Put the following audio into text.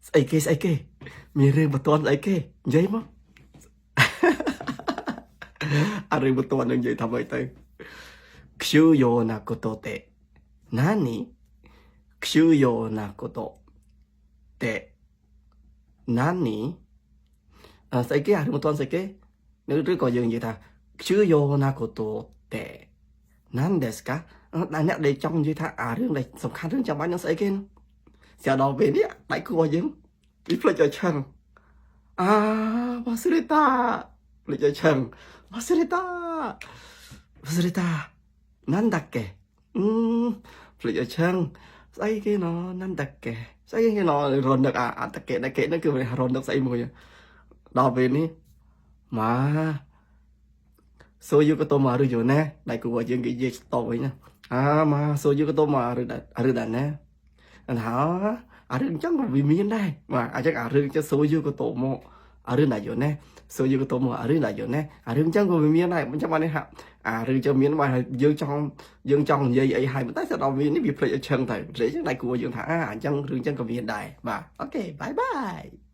ស្អីគេមានរឿងបន្ទាន់ស្អីគេនិយាយមកអារឿងបន្ទាន់នឹងនិយាយថាម៉េចទៅខ្ជូយោណាកូតូតេណានីខ្ជូយោណាកូតូតេណានីស្អីគេអារឿងបន្ទាន់ស្អីគេឬក៏យើងនិយាយថាខ្ជូយោណាកូតូតេなんですかតែអ្នកដែលចង់និយាយថាអារឿងដែលសំខាន់រឿងចាំបាច់នឹងស្អីគេស្រាប់ដល់ពេលនេះដៃគូរបស់យើងវាផ្លេចឲ្យឆឹង忘れたផ្លេចឲ្យឆឹង忘れたなんだっけផ្លេចឲ្យឆឹងស្អីគេណなんだっけស្អីគេណរនឹកអត្តកេដកេហ្នឹងគឺរនឹកស្អីមួយដល់ពេលនេះម៉ាそういうこともあるよねដៃគូរបស់យើងនិយាយស្តបវិញណាម៉ាそういうこともあるだねអារឿងចឹងក៏វាមានដែរបាទអញ្ចឹងអារឿងចឹងそういうこともあるんだよねそういうこともあるんだよねអារឿងចឹងក៏វាមានដែរអញ្ចឹងបាននេះហាក់អារឿងចឹងមានបាទយើងចង់និយាយអីហើយតែស្ដល់វានេះវាភ្លេចឲ្យឆឹងទៅភ្លេចចឹងដៃគូយើងថាអញ្ចឹងរឿងចឹងក៏មានដែរបាទអូខេបាយបាយ